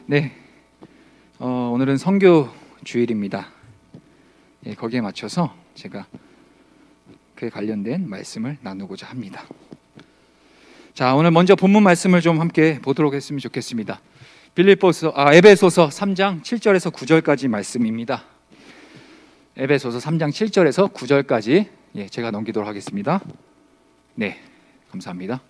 네, 오늘은 선교 주일입니다. 예, 거기에 맞춰서 제가 그에 관련된 말씀을 나누고자 합니다. 자, 오늘 먼저 본문 말씀을 좀 함께 보도록 했으면 좋겠습니다. 에베소서 3장 7절에서 9절까지 말씀입니다. 에베소서 3장 7절에서 9절까지 제가 넘기도록 하겠습니다. 네, 감사합니다.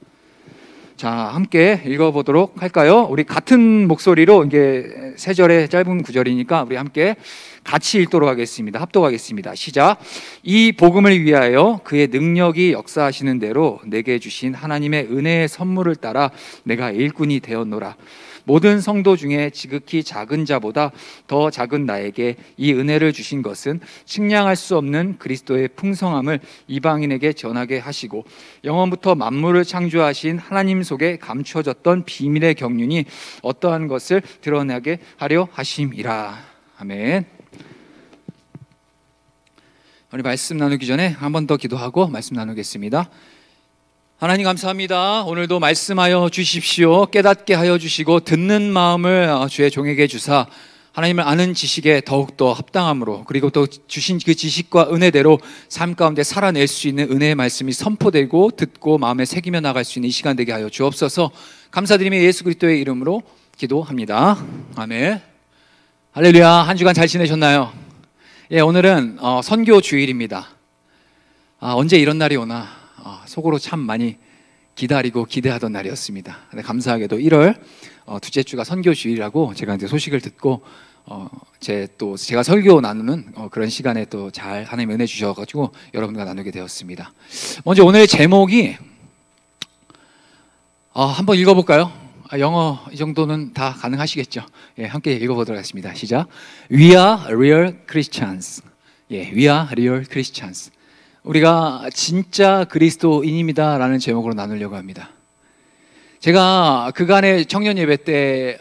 자, 함께 읽어보도록 할까요? 우리 같은 목소리로, 이게 3절의 짧은 구절이니까 우리 함께 같이 읽도록 하겠습니다. 합독하겠습니다. 시작. 이 복음을 위하여 그의 능력이 역사하시는 대로 내게 주신 하나님의 은혜의 선물을 따라 내가 일꾼이 되었노라. 모든 성도 중에 지극히 작은 자보다 더 작은 나에게 이 은혜를 주신 것은 측량할 수 없는 그리스도의 풍성함을 이방인에게 전하게 하시고 영원부터 만물을 창조하신 하나님 속에 감추어졌던 비밀의 경륜이 어떠한 것을 드러나게 하려 하심이라. 아멘. 우리 말씀 나누기 전에 한 번 더 기도하고 말씀 나누겠습니다. 하나님 감사합니다. 오늘도 말씀하여 주십시오. 깨닫게 하여 주시고 듣는 마음을 주의 종에게 주사 하나님을 아는 지식에 더욱더 합당함으로, 그리고 또 주신 그 지식과 은혜대로 삶 가운데 살아낼 수 있는 은혜의 말씀이 선포되고 듣고 마음에 새기며 나갈 수 있는 이 시간 되게 하여 주옵소서. 감사드리며 예수 그리스도의 이름으로 기도합니다. 아멘. 할렐루야. 한 주간 잘 지내셨나요? 예, 오늘은 선교 주일입니다. 언제 이런 날이 오나 속으로 참 많이 기다리고 기대하던 날이었습니다. 감사하게도 1월 둘째 주가 선교 주일이라고 제가 이제 소식을 듣고 제가 설교 나누는 그런 시간에 또 잘 하나님 은혜 주셔가지고 여러분과 나누게 되었습니다. 먼저 오늘의 제목이 한번 읽어볼까요? 영어 이 정도는 다 가능하시겠죠? 예, 함께 읽어보도록 하겠습니다. 시작. We are real Christians. 예, We are real Christians. 우리가 진짜 그리스도인입니다 라는 제목으로 나누려고 합니다. 제가 그간의 청년 예배 때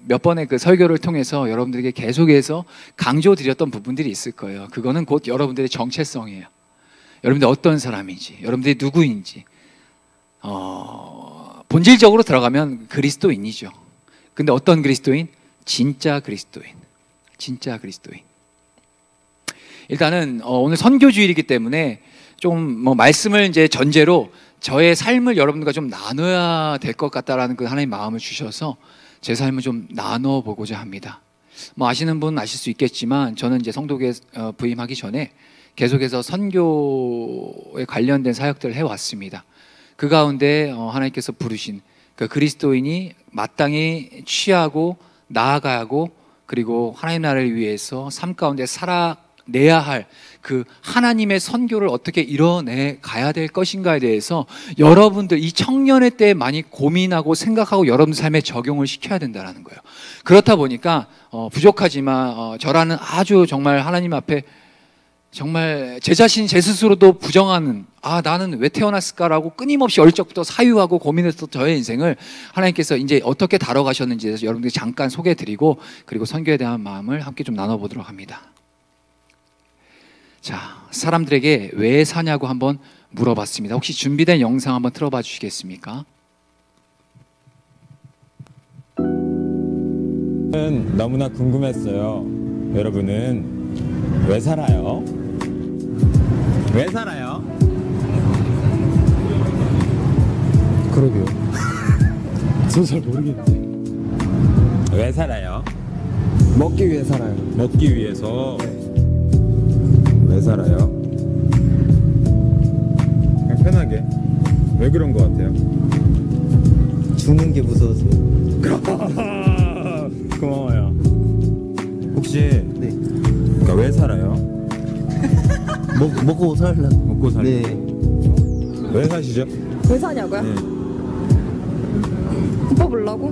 몇 번의 그 설교를 통해서 여러분들에게 계속해서 강조드렸던 부분들이 있을 거예요. 그거는 곧 여러분들의 정체성이에요. 여러분들 어떤 사람인지, 여러분들이 누구인지, 본질적으로 들어가면 그리스도인이죠. 근데 어떤 그리스도인? 진짜 그리스도인. 진짜 그리스도인. 일단은 오늘 선교주일이기 때문에 좀 말씀을 이제 전제로 저의 삶을 여러분들과 좀 나눠야 될 것 같다라는 그 하나님의 마음을 주셔서 제 삶을 좀 나눠보고자 합니다. 아시는 분은 아실 수 있겠지만 저는 이제 성도교에 부임하기 전에 계속해서 선교에 관련된 사역들을 해왔습니다. 그 가운데 하나님께서 부르신 그 그리스도인이 마땅히 취하고 나아가야 하고, 그리고 하나님 나라를 위해서 삶 가운데 살아내야 할 그 하나님의 선교를 어떻게 이뤄내 가야 될 것인가에 대해서 여러분들 이 청년의 때에 많이 고민하고 생각하고 여러분들 삶에 적용을 시켜야 된다는 거예요. 그렇다 보니까 부족하지만 저라는 아주 정말 하나님 앞에 정말 제 자신 제 스스로도 부정하는, 나는 왜 태어났을까라고 끊임없이 어릴 적부터 사유하고 고민했던 저의 인생을 하나님께서 이제 어떻게 다뤄가셨는지에 대해서 여러분들이 잠깐 소개해드리고, 그리고 선교에 대한 마음을 함께 좀 나눠보도록 합니다. 자, 사람들에게 왜 사냐고 한번 물어봤습니다. 혹시 준비된 영상 한번 틀어봐 주시겠습니까? 너무나 궁금했어요. 여러분은 왜 살아요? 왜 살아요? 그러게요. 저 잘 모르겠는데. 왜 살아요? 먹기 위해 살아요. 먹기 위해서. 왜 살아요? 그냥 편하게. 왜 그런 것 같아요? 죽는 게 무서워서. 고마워요. 혹시 네. 그러니까 왜 살아요? 먹고 살라. 먹고 살고. 네. 왜 사시죠? 왜 사냐고요? 네. 오빠 보려고?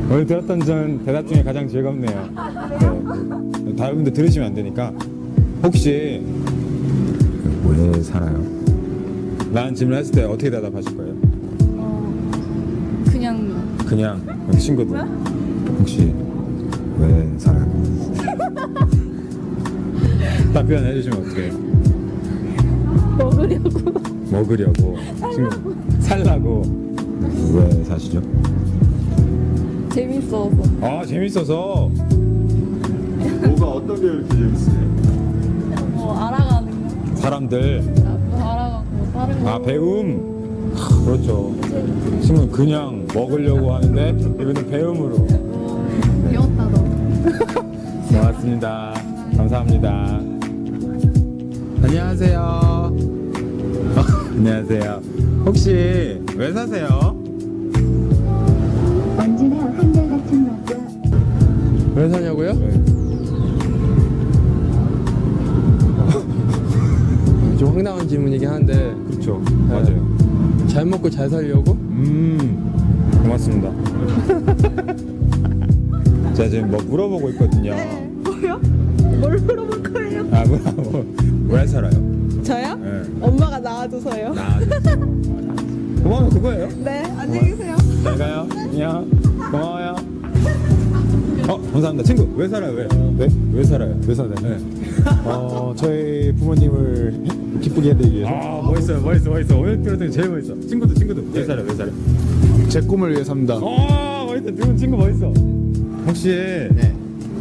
오늘 들었던 전 대답 중에 가장 즐겁네요. 네. 다른 분들 들으시면 안 되니까. 혹시 왜 살아요? 라는 질문을 했을 때 어떻게 대답하실 거예요? 그냥 친구들 혹시 왜 살아요? 답변해 주시면 어떡해요? 먹으려고. 먹으려고. 살라고. 왜 사시죠? 재밌어서. 아, 재밌어서. 뭐가 어떤 게 이렇게 재밌어요? 뭐 알아가는 거. 사람들. 뭐 알아가고 다른 거. 아, 배움. 그렇죠. 친구는 그냥 먹으려고 하는데 이분은 배움으로. 귀엽다 너. 고맙습니다. 감사합니다. 안녕하세요. 안녕하세요. 혹시 왜 사세요? 언제나 한결같은 맛과 왜 사냐고요? 좀 황당한 질문이긴 한데 그렇죠. 맞아요. 잘 먹고 잘 살려고? 고맙습니다. 제가 지금 뭐 물어보고 있거든요. 뭐요? 뭘 물어볼 거예요? 아, 왜 살아요? 저요? 네. 엄마가 낳아줘서요. 고마워요, 그거예요. 네, 안녕히 계세요. 잘 가요. 안녕. 고마워요. 감사합니다. 친구, 왜 살아요? 왜? 네? 왜 살아요? 왜 살아요? 네. 저희 부모님을 기쁘게 해드리기 위해서 아, 멋있어요. 오늘 들었더니 제일 멋있어. 친구도. 왜 살아요? 왜 살아요? 제 꿈을 위해 삽니다. 멋있어. 누군 친구 멋있어. 혹시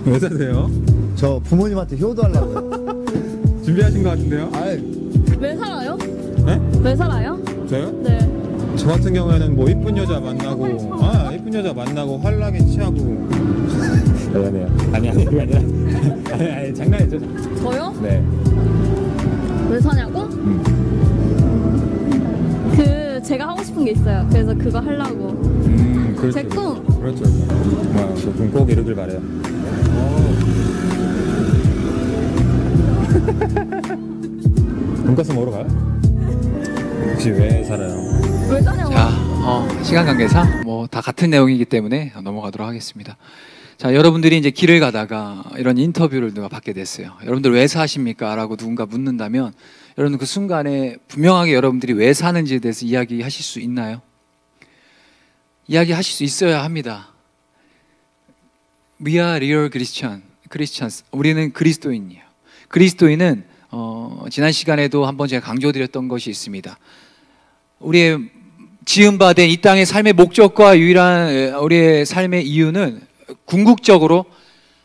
왜 사세요? 저 부모님한테 효도하려고요. 준비하신 것 같은데요? 왜 살아요? 네? 왜 살아요? 저요? 네. 저 같은 경우에는 뭐 이쁜 여자 만나고 환락에 취하고 미안해요. 아니 그게 아니라 아니 장난이죠. 저요? 네. 왜 사냐고? 그 제가 하고 싶은 게 있어요. 그래서 그거 하려고. 그렇죠. 제 꿈. 그렇죠. 그럼 꼭 이루길 바래요. 돈가스 먹으러 가요? 혹시 왜 살아요? 왜 사냐고? 자, 시간 관계상 뭐 다 같은 내용이기 때문에 넘어가도록 하겠습니다. 자, 여러분들이 이제 길을 가다가 이런 인터뷰를 누가 받게 됐어요. 여러분들 왜 사십니까? 라고 누군가 묻는다면 여러분 그 순간에 분명하게 여러분들이 왜 사는지에 대해서 이야기하실 수 있나요? 이야기하실 수 있어야 합니다. We are real Christians. 우리는 그리스도인이에요. 그리스도인은 지난 시간에도 한번 제가 강조드렸던 것이 있습니다. 우리의 지음받은 이 땅의 삶의 목적과 유일한 우리의 삶의 이유는 궁극적으로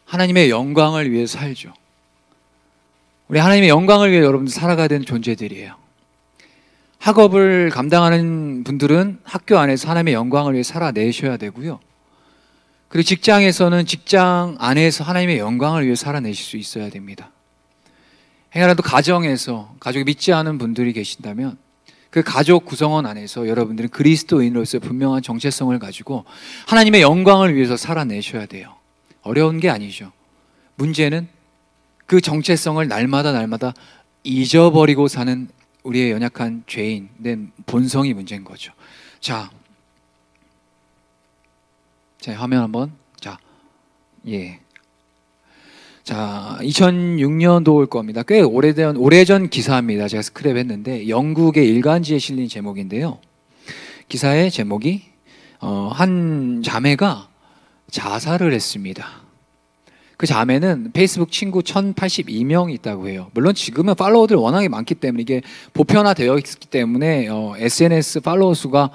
하나님의 영광을 위해서 살죠. 우리 하나님의 영광을 위해 여러분들 살아가야 되는 존재들이에요. 학업을 감당하는 분들은 학교 안에서 하나님의 영광을 위해 살아내셔야 되고요. 그리고 직장에서는 직장 안에서 하나님의 영광을 위해 살아내실 수 있어야 됩니다. 행여라도 가정에서 가족이 믿지 않은 분들이 계신다면 그 가족 구성원 안에서 여러분들은 그리스도인으로서 분명한 정체성을 가지고 하나님의 영광을 위해서 살아내셔야 돼요. 어려운 게 아니죠. 문제는 그 정체성을 날마다 잊어버리고 사는 우리의 연약한 죄인된 본성이 문제인 거죠. 자, 화면 한번. 자, 2006년도 올 겁니다. 꽤 오래전 기사입니다. 제가 스크랩했는데 영국의 일간지에 실린 제목인데요. 기사의 제목이 한 자매가 자살을 했습니다. 그 자매는 페이스북 친구 1082명이 있다고 해요. 물론 지금은 팔로워들 워낙에 많기 때문에 이게 보편화되어 있기 때문에 SNS 팔로워 수가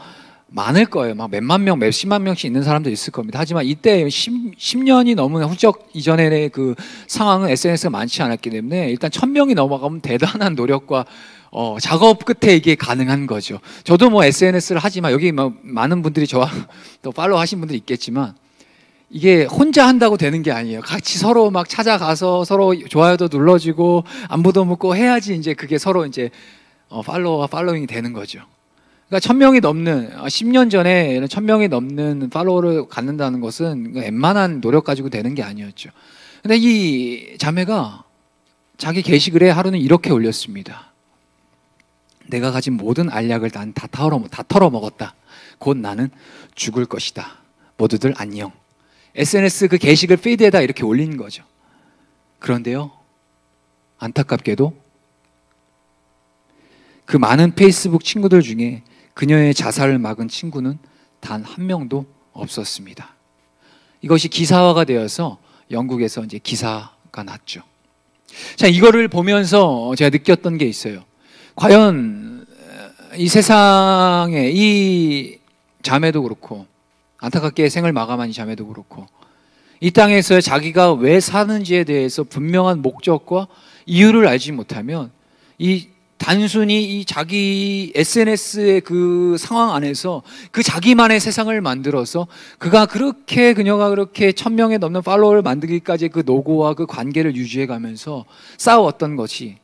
많을 거예요. 막 몇만 명, 몇십만 명씩 있는 사람도 있을 겁니다. 하지만 이때 10년이 넘은 후적 이전의 그 상황은 SNS가 많지 않았기 때문에 일단 1000명이 넘어가면 대단한 노력과 작업 끝에 이게 가능한 거죠. 저도 뭐 SNS를 하지만 여기 뭐 많은 분들이 저와 또 팔로우 하신 분들이 있겠지만 이게 혼자 한다고 되는 게 아니에요. 같이 서로 막 찾아가서 서로 좋아요도 눌러주고 안부도 묻고 해야지 이제 그게 서로 이제 팔로워와 팔로잉이 되는 거죠. 그러니까 1000명이 넘는 10년 전에 1000명이 넘는 팔로워를 갖는다는 것은 웬만한 노력 가지고 되는 게 아니었죠. 근데 이 자매가 자기 게시글에 하루는 이렇게 올렸습니다. 내가 가진 모든 알약을 난 다 털어 먹었다. 곧 나는 죽을 것이다. 모두들 안녕. SNS 그 게시글 피드에다 이렇게 올린 거죠. 그런데요, 안타깝게도 그 많은 페이스북 친구들 중에 그녀의 자살을 막은 친구는 단 한 명도 없었습니다. 이것이 기사화가 되어서 영국에서 이제 기사가 났죠. 자, 이거를 보면서 제가 느꼈던 게 있어요. 과연 이 세상에 이 자매도 그렇고 안타깝게 생을 마감한 이 자매도 그렇고 이 땅에서 자기가 왜 사는지에 대해서 분명한 목적과 이유를 알지 못하면 이 단순히 이 자기 SNS의 그 상황 안에서 그 자기만의 세상을 만들어서 그녀가 그렇게 1000명에 넘는 팔로워를 만들기까지 그 노고와 그 관계를 유지해 가면서 싸웠던 것이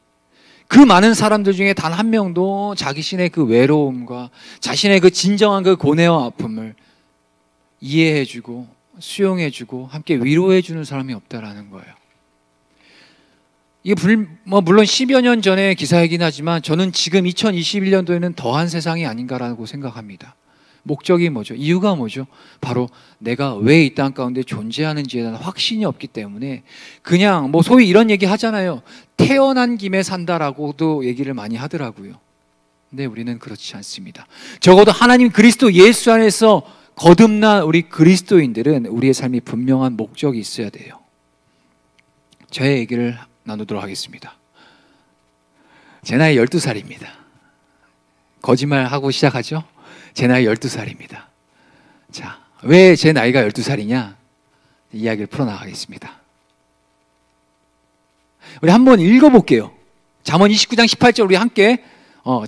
그 많은 사람들 중에 단 한 명도 자기 신의 그 외로움과 자신의 그 진정한 그 고뇌와 아픔을 이해해주고 수용해주고 함께 위로해주는 사람이 없다라는 거예요. 이게 물론 10여 년 전의 기사이긴 하지만 저는 지금 2021년도에는 더한 세상이 아닌가라고 생각합니다. 목적이 뭐죠? 이유가 뭐죠? 바로 내가 왜 이 땅 가운데 존재하는지에 대한 확신이 없기 때문에 그냥 소위 이런 얘기 하잖아요. 태어난 김에 산다라고도 얘기를 많이 하더라고요. 근데 우리는 그렇지 않습니다. 적어도 하나님 그리스도 예수 안에서 거듭난 우리 그리스도인들은 우리의 삶이 분명한 목적이 있어야 돼요. 저의 얘기를 나누도록 하겠습니다. 제 나이 12살입니다. 거짓말하고 시작하죠? 제 나이 12살입니다. 자, 왜 제 나이가 12살이냐? 이야기를 풀어나가겠습니다. 우리 한번 읽어볼게요. 잠언 29장 18절 우리 함께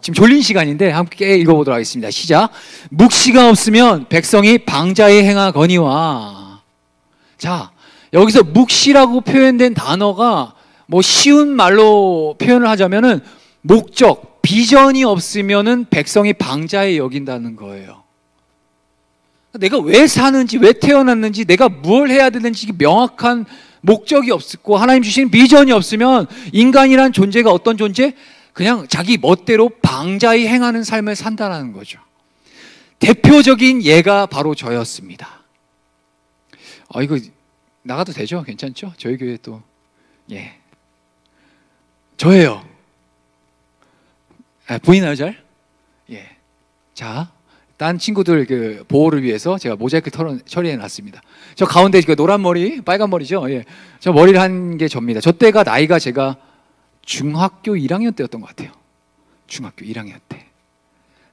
지금 졸린 시간인데 함께 읽어보도록 하겠습니다. 시작. 묵시가 없으면 백성이 방자에 행하거니와. 자, 여기서 묵시라고 표현된 단어가 쉬운 말로 표현을 하자면은 목적, 비전이 없으면은 백성이 방자에 여긴다는 거예요. 내가 왜 사는지, 왜 태어났는지, 내가 뭘 해야 되는지 명확한 목적이 없고 하나님 주신 비전이 없으면 인간이란 존재가 어떤 존재? 그냥 자기 멋대로 방자히 행하는 삶을 산다는 거죠. 대표적인 예가 바로 저였습니다. 이거 나가도 되죠? 괜찮죠? 저희 교회 또 저예요. 보이나요 잘? 자, 딴 친구들 그 보호를 위해서 제가 모자이크 처리해 놨습니다. 저 가운데 그 노란 머리, 빨간 머리죠? 저 머리를 한 게 접니다. 저 때가 나이가 제가 중학교 1학년 때였던 것 같아요. 중학교 1학년 때.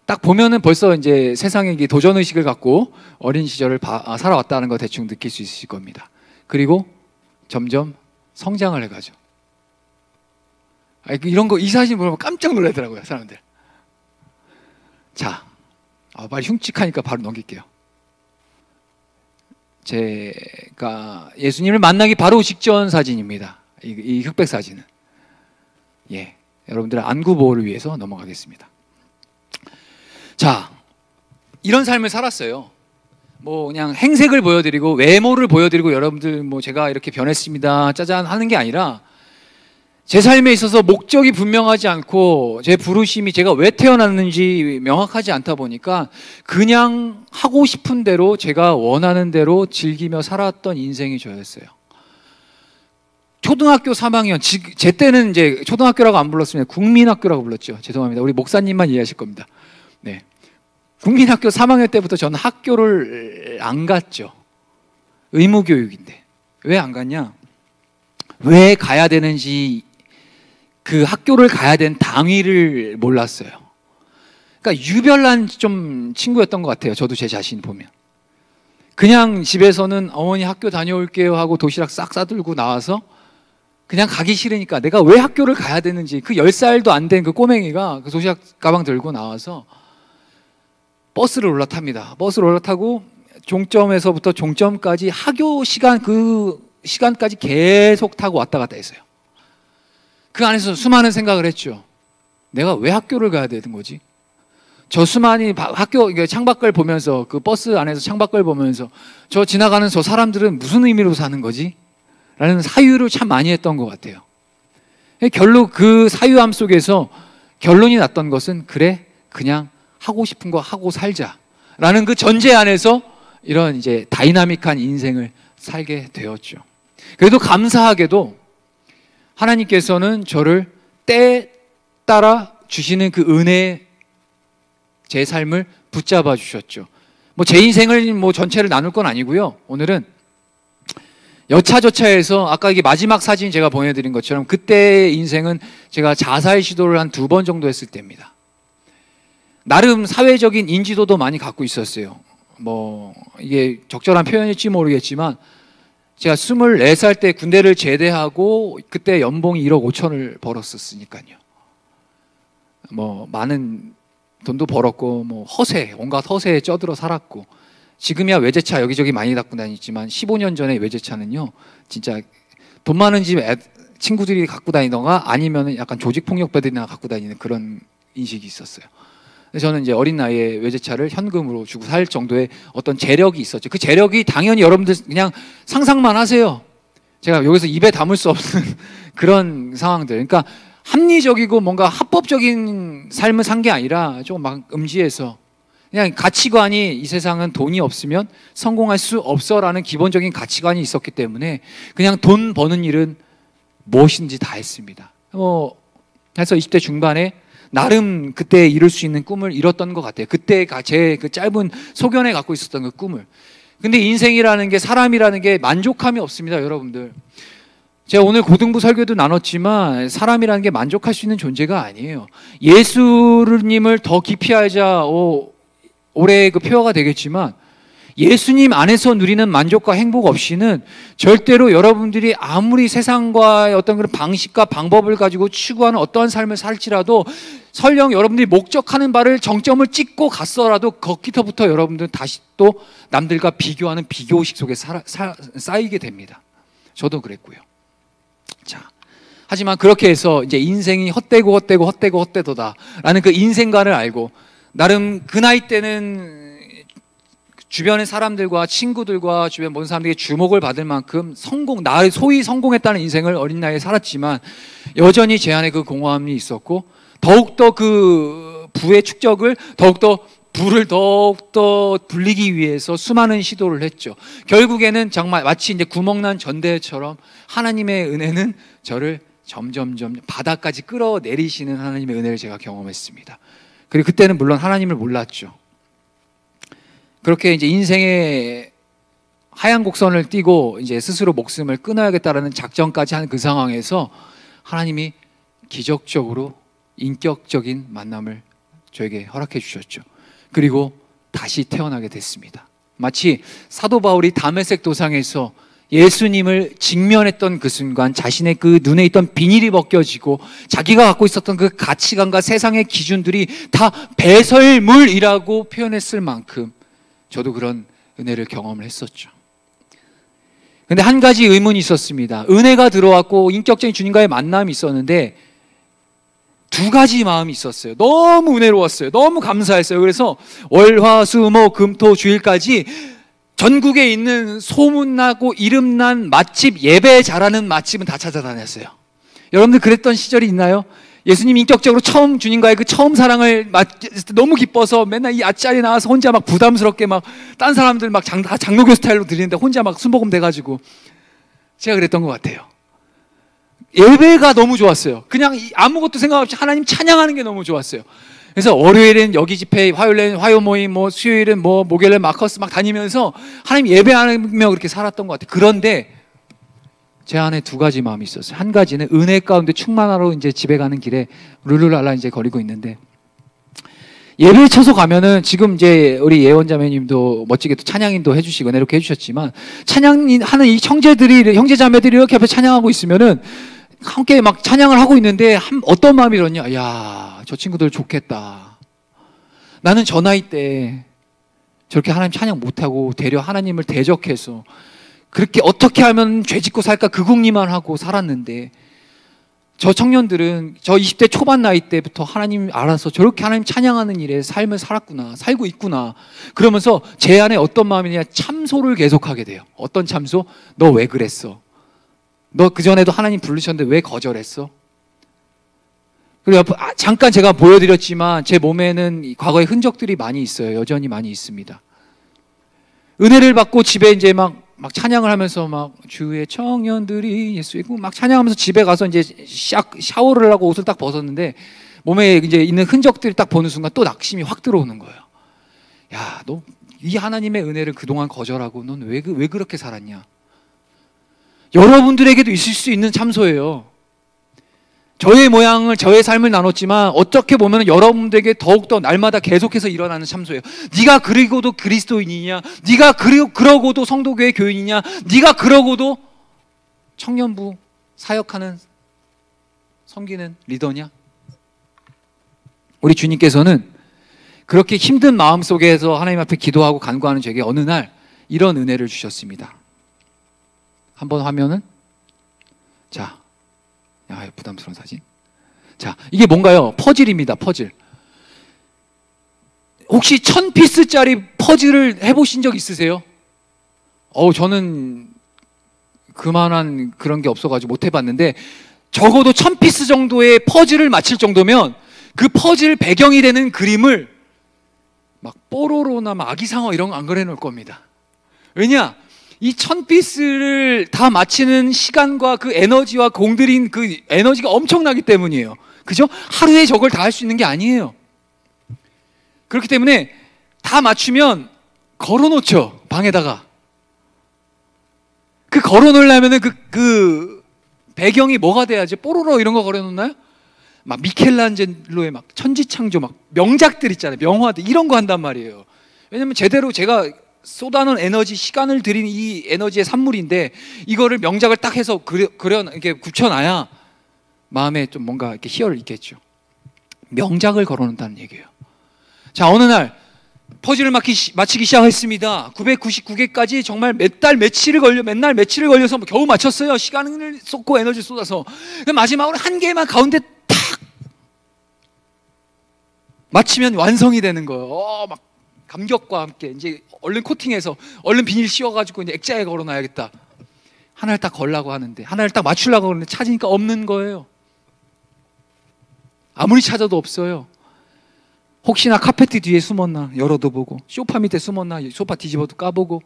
딱 보면은 벌써 이제 세상에 도전 의식을 갖고 어린 시절을 살아왔다는 거 대충 느낄 수 있을 겁니다. 그리고 점점 성장을 해가죠. 이런 거, 이 사진 보면 깜짝 놀라더라고요, 사람들. 자, 말이 흉측하니까 바로 넘길게요. 제가 예수님을 만나기 바로 직전 사진입니다. 이 흑백 사진은. 여러분들의 안구 보호를 위해서 넘어가겠습니다. 자, 이런 삶을 살았어요. 그냥 행색을 보여드리고 외모를 보여드리고 여러분들 제가 이렇게 변했습니다, 짜잔 하는 게 아니라 제 삶에 있어서 목적이 분명하지 않고 제 부르심이 제가 왜 태어났는지 명확하지 않다 보니까 그냥 하고 싶은 대로 제가 원하는 대로 즐기며 살았던 인생이 저였어요. 초등학교 3학년, 제 때는 이제 초등학교라고 안 불렀습니다. 국민학교라고 불렀죠. 죄송합니다. 우리 목사님만 이해하실 겁니다. 국민학교 3학년 때부터 저는 학교를 안 갔죠. 의무교육인데. 왜 안 갔냐? 왜 가야 되는지 그 학교를 가야 된 당위를 몰랐어요. 그러니까 유별난 좀 친구였던 것 같아요. 저도 제 자신 보면. 그냥 집에서는 어머니 학교 다녀올게요 하고 도시락 싹 싸들고 나와서 그냥 가기 싫으니까 내가 왜 학교를 가야 되는지 그 10살도 안 된 그 꼬맹이가 그 도시락 가방 들고 나와서 버스를 올라탑니다. 버스를 올라타고 종점에서부터 종점까지 학교 시간 그 시간까지 계속 타고 왔다 갔다 했어요. 그 안에서 수많은 생각을 했죠. 내가 왜 학교를 가야 되는 거지? 저 수많이 학교 창밖을 보면서 그 버스 안에서 창밖을 보면서 저 지나가는 저 사람들은 무슨 의미로 사는 거지? 라는 사유를 참 많이 했던 것 같아요. 결국 그 사유함 속에서 결론이 났던 것은 그래 그냥 하고 싶은 거 하고 살자 라는 그 전제 안에서 이런 이제 다이나믹한 인생을 살게 되었죠. 그래도 감사하게도 하나님께서는 저를 때 따라 주시는 그 은혜에 제 삶을 붙잡아 주셨죠. 제 인생을 전체를 나눌 건 아니고요. 오늘은 여차저차해서 아까 이게 마지막 사진 제가 보내드린 것처럼 그때의 인생은 제가 자살 시도를 한 2번 정도 했을 때입니다. 나름 사회적인 인지도도 많이 갖고 있었어요. 뭐 이게 적절한 표현일지 모르겠지만 제가 24살 때 군대를 제대하고 그때 연봉이 1억 5천을 벌었었으니까요. 뭐 많은 돈도 벌었고 뭐 온갖 허세에 쪄들어 살았고, 지금이야 외제차 여기저기 많이 갖고 다니지만 15년 전에 외제차는요 진짜 돈 많은 집 친구들이 갖고 다니던가 아니면 약간 조직폭력배들이나 갖고 다니는 그런 인식이 있었어요. 저는 이제 어린 나이에 외제차를 현금으로 주고 살 정도의 어떤 재력이 있었죠. 그 재력이 당연히 여러분들 그냥 상상만 하세요. 제가 여기서 입에 담을 수 없는 그런 상황들. 그러니까 합리적이고 뭔가 합법적인 삶을 산 게 아니라 좀 막 음지에서 그냥 가치관이 이 세상은 돈이 없으면 성공할 수 없어라는 기본적인 가치관이 있었기 때문에 그냥 돈 버는 일은 무엇인지 다 했습니다. 해서 20대 중반에 나름 그때 이룰 수 있는 꿈을 이뤘던 것 같아요. 그때 제 그 짧은 소견에 갖고 있었던 그 꿈을. 근데 인생이라는 게, 사람이라는 게 만족함이 없습니다, 여러분들. 제가 오늘 고등부 설교도 나눴지만 사람이라는 게 만족할 수 있는 존재가 아니에요. 예수님을 더 깊이 알자 올해 그 표어가 되겠지만 예수님 안에서 누리는 만족과 행복 없이는 절대로 여러분들이 아무리 세상과의 어떤 그런 방식과 방법을 가지고 추구하는 어떠한 삶을 살지라도 설령 여러분들이 목적하는 바를 정점을 찍고 갔어라도 거기서부터 여러분들은 다시 또 남들과 비교하는 비교의식 속에 쌓이게 됩니다. 저도 그랬고요. 자, 하지만 그렇게 해서 이제 인생이 헛되도다라는 그 인생관을 알고 나름 그 나이 때는 주변의 사람들과 친구들과 주변 모든 사람들에게 주목을 받을 만큼 소위 성공했다는 인생을 어린 나이에 살았지만 여전히 제 안에 그 공허함이 있었고, 더욱더 그 부의 축적을 부를 더욱더 불리기 위해서 수많은 시도를 했죠. 결국에는 정말 마치 이제 구멍난 전대처럼 하나님의 은혜는 저를 점점점 바닥까지 끌어내리시는 하나님의 은혜를 제가 경험했습니다. 그리고 그때는 물론 하나님을 몰랐죠. 그렇게 이제 인생의 하얀 곡선을 띄고 이제 스스로 목숨을 끊어야겠다라는 작정까지 한 그 상황에서 하나님이 기적적으로 인격적인 만남을 저에게 허락해 주셨죠. 그리고 다시 태어나게 됐습니다. 마치 사도 바울이 다메섹 도상에서 예수님을 직면했던 그 순간 자신의 그 눈에 있던 비닐이 벗겨지고 자기가 갖고 있었던 그 가치관과 세상의 기준들이 다 배설물이라고 표현했을 만큼 저도 그런 은혜를 경험을 했었죠. 근데 한 가지 의문이 있었습니다. 은혜가 들어왔고 인격적인 주님과의 만남이 있었는데 두 가지 마음이 있었어요. 너무 은혜로웠어요. 너무 감사했어요. 그래서 월, 화, 수, 목, 금, 토, 주일까지 전국에 있는 소문나고 이름난 맛집, 예배 잘하는 맛집은 다 찾아다녔어요. 여러분들 그랬던 시절이 있나요? 예수님 인격적으로 처음 주님과의 그 처음 사랑을 너무 기뻐서 맨날 이 앞자리에 나와서 혼자 막 부담스럽게 막 딴 사람들 막 다 장로교 스타일로 들리는데 혼자 막 순복음 돼가지고 제가 그랬던 것 같아요. 예배가 너무 좋았어요. 그냥 아무것도 생각 없이 하나님 찬양하는 게 너무 좋았어요. 그래서 월요일엔 여기 집회, 화요일엔 화요 모임, 수요일은 목요일엔 마커스 막 다니면서 하나님 예배하며 그렇게 살았던 것 같아요. 그런데 제 안에 두 가지 마음이 있었어요. 한 가지는 은혜 가운데 충만하러 이제 집에 가는 길에 룰루랄라 이제 거리고 있는데 예배 쳐서 가면은 지금 이제 우리 예원자매님도 멋지게 또 찬양인도 해주시고 은혜롭게 해주셨지만 찬양하는 이 형제자매들이 이렇게 앞에 찬양하고 있으면은 함께 막 찬양을 하고 있는데 어떤 마음이 들었냐? 야, 저 친구들 좋겠다. 나는 저 나이 때 저렇게 하나님 찬양 못하고 되려 하나님을 대적해서 그렇게 어떻게 하면 죄 짓고 살까 그 궁리만 하고 살았는데 저 청년들은 저 20대 초반 나이 때부터 하나님 알아서 저렇게 하나님 찬양하는 일에 삶을 살고 있구나. 그러면서 제 안에 어떤 마음이냐, 참소를 계속하게 돼요. 어떤 참소? 너 왜 그랬어? 너 그전에도 하나님 부르셨는데 왜 거절했어? 그리고 잠깐 제가 보여드렸지만 제 몸에는 과거의 흔적들이 많이 있어요. 여전히 많이 있습니다. 은혜를 받고 집에 이제 막 찬양을 하면서 막 주의 청년들이 예수 있고 막 찬양하면서 집에 가서 이제 샤워를 하고 옷을 딱 벗었는데 몸에 이제 있는 흔적들을 딱 보는 순간 또 낙심이 확 들어오는 거예요. 야, 너 이 하나님의 은혜를 그동안 거절하고 넌 왜 그렇게 살았냐? 여러분들에게도 있을 수 있는 참소예요. 저의 모양을, 저의 삶을 나눴지만 어떻게 보면 여러분들에게 더욱더 날마다 계속해서 일어나는 참소예요. 네가 그러고도 그리스도인이냐? 네가 그러고도 성도교회 교인이냐? 네가 그러고도 청년부 사역하는, 섬기는 리더냐? 우리 주님께서는 그렇게 힘든 마음 속에서 하나님 앞에 기도하고 간구하는 저에게 어느 날 이런 은혜를 주셨습니다. 한번 화면은, 자, 부담스러운 사진. 자, 이게 뭔가요? 퍼즐입니다. 퍼즐. 혹시 1000피스짜리 퍼즐을 해보신 적 있으세요? 저는 그만한 그런 게 없어가지고 못 해봤는데, 적어도 1000피스 정도의 퍼즐을 맞힐 정도면 그 퍼즐 배경이 되는 그림을 막 뽀로로나 막 아기상어 이런 거 안 그려놓을 겁니다. 왜냐? 이 1000피스를 다 맞히는 시간과 그 에너지와 공들인 그 에너지가 엄청나기 때문이에요. 그죠? 하루에 저걸 다 할 수 있는 게 아니에요. 그렇기 때문에 다 맞추면 걸어놓죠, 방에다가. 그 걸어놓으려면은 그 배경이 뭐가 돼야지? 뽀로로 이런 거 걸어놓나요? 막 미켈란젤로의 막 천지창조 막 명작들 있잖아요. 명화들 이런 거 한단 말이에요. 왜냐면 제대로 제가 쏟아놓은 에너지, 시간을 들인 이 에너지의 산물인데 이거를 명작을 딱 해서 이렇게 굳혀놔야 마음에 좀 뭔가 이렇게 희열을 있겠죠. 명작을 걸어놓는다는 얘기예요. 자, 어느 날 퍼즐을 맞히기 시작했습니다. 999개까지 정말 맨날 며칠을 걸려서 겨우 맞췄어요. 시간을 쏟고 에너지 쏟아서. 마지막으로 한 개만 가운데 탁 맞히면 완성이 되는 거예요. 막 감격과 함께 이제 얼른 코팅해서 얼른 비닐 씌워가지고 이제 액자에 걸어놔야겠다. 하나를 딱 걸라고 하는데, 하나를 딱 맞추려고 하는데 찾으니까 없는 거예요. 아무리 찾아도 없어요. 혹시나 카페트 뒤에 숨었나 열어도 보고, 소파 밑에 숨었나 소파 뒤집어도 까보고,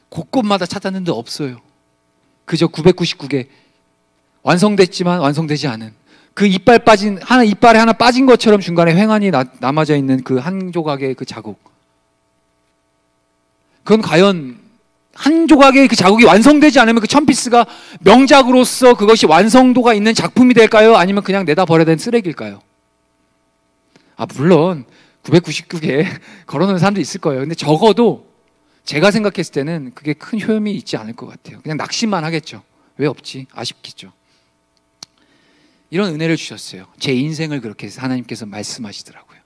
곳곳마다 찾았는데 없어요. 그저 999개 완성됐지만 완성되지 않은 그 이빨에 하나 빠진 것처럼 중간에 횡한이 남아져 있는 그 한 조각의 그 자국. 그건 과연 한 조각의 그 자국이 완성되지 않으면 그 1000피스가 명작으로서 그것이 완성도가 있는 작품이 될까요? 아니면 그냥 내다 버려야 되는 쓰레기일까요? 물론 999개 걸어놓은 사람도 있을 거예요. 근데 적어도 제가 생각했을 때는 그게 큰 효험이 있지 않을 것 같아요. 그냥 낙심만 하겠죠. 왜 없지? 아쉽겠죠. 이런 은혜를 주셨어요. 제 인생을 그렇게 하나님께서 말씀하시더라고요.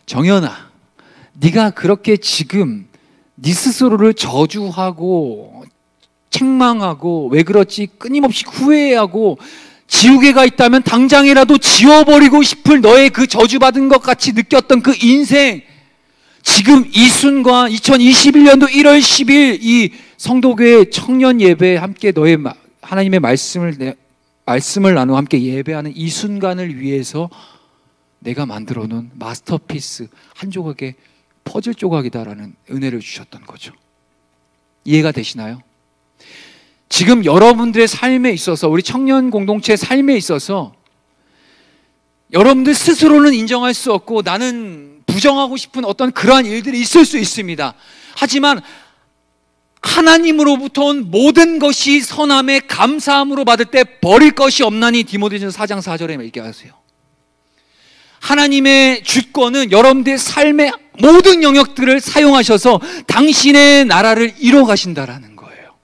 정연아, 네가 그렇게 지금 네 스스로를 저주하고 책망하고 왜 그렇지 끊임없이 후회하고 지우개가 있다면 당장이라도 지워버리고 싶을 너의 그 저주받은 것 같이 느꼈던 그 인생, 지금 이 순간 2021년도 1월 10일 이 성도교회 청년 예배에 함께 너의 하나님의 말씀을 나누어 함께 예배하는 이 순간을 위해서 내가 만들어 놓은 마스터피스 한 조각의 퍼즐 조각이다라는 은혜를 주셨던 거죠. 이해가 되시나요? 지금 여러분들의 삶에 있어서, 우리 청년 공동체 삶에 있어서 여러분들 스스로는 인정할 수 없고 나는 부정하고 싶은 어떤 그러한 일들이 있을 수 있습니다. 하지만 하나님으로부터 온 모든 것이 선함에 감사함으로 받을 때 버릴 것이 없나니 디모데전서 4장 4절에 얘기하세요. 하나님의 주권은 여러분들의 삶의 모든 영역들을 사용하셔서 당신의 나라를 이뤄 가신다라는 거예요.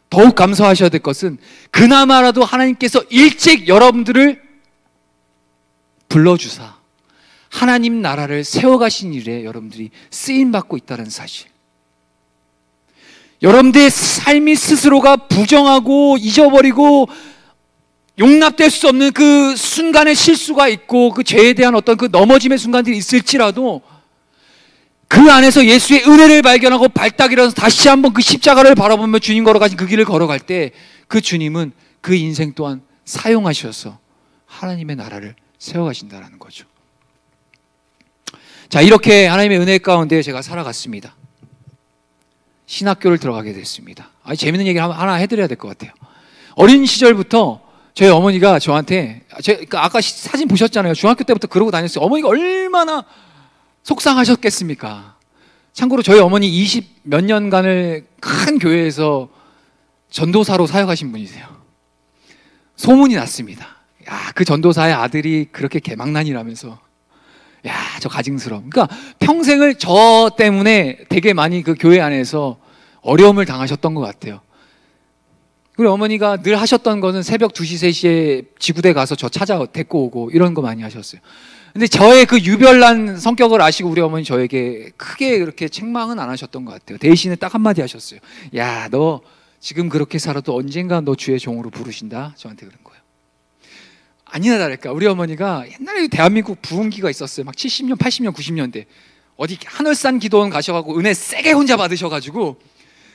더욱 감사하셔야 될 것은 그나마라도 하나님께서 일찍 여러분들을 불러주사 하나님 나라를 세워가신 일에 여러분들이 쓰임받고 있다는 사실. 여러분들의 삶이 스스로가 부정하고 잊어버리고 용납될 수 없는 그 순간의 실수가 있고 그 죄에 대한 어떤 그 넘어짐의 순간들이 있을지라도 그 안에서 예수의 은혜를 발견하고 발딱 일어나서 다시 한번 그 십자가를 바라보며 주님 걸어가신 그 길을 걸어갈 때 그 주님은 그 인생 또한 사용하셔서 하나님의 나라를 세워가신다는 거죠. 자, 이렇게 하나님의 은혜 가운데 제가 살아갔습니다. 신학교를 들어가게 됐습니다. 재밌는 얘기를 하나 해드려야 될 것 같아요. 어린 시절부터 저희 어머니가 저한테, 아까 사진 보셨잖아요. 중학교 때부터 그러고 다녔어요. 어머니가 얼마나 속상하셨겠습니까? 참고로 저희 어머니 20 몇 년간을 큰 교회에서 전도사로 사역하신 분이세요. 소문이 났습니다. 야, 그 전도사의 아들이 그렇게 개망난이라면서. 야, 저 가증스러워. 그러니까 평생을 저 때문에 되게 많이 그 교회 안에서 어려움을 당하셨던 것 같아요. 그리고 어머니가 늘 하셨던 거는 새벽 2시, 3시에 지구대 가서 저 찾아 데리고 오고 이런 거 많이 하셨어요. 근데 저의 그 유별난 성격을 아시고 우리 어머니 저에게 크게 그렇게 책망은 안 하셨던 것 같아요. 대신에 딱 한마디 하셨어요. 야, 너 지금 그렇게 살아도 언젠가 너 주의 종으로 부르신다. 저한테 그런 거예요. 아니나 다를까 우리 어머니가 옛날에 대한민국 부흥기가 있었어요. 막 70년, 80년, 90년대 어디 하늘산 기도원 가셔가지고 은혜 세게 혼자 받으셔가지고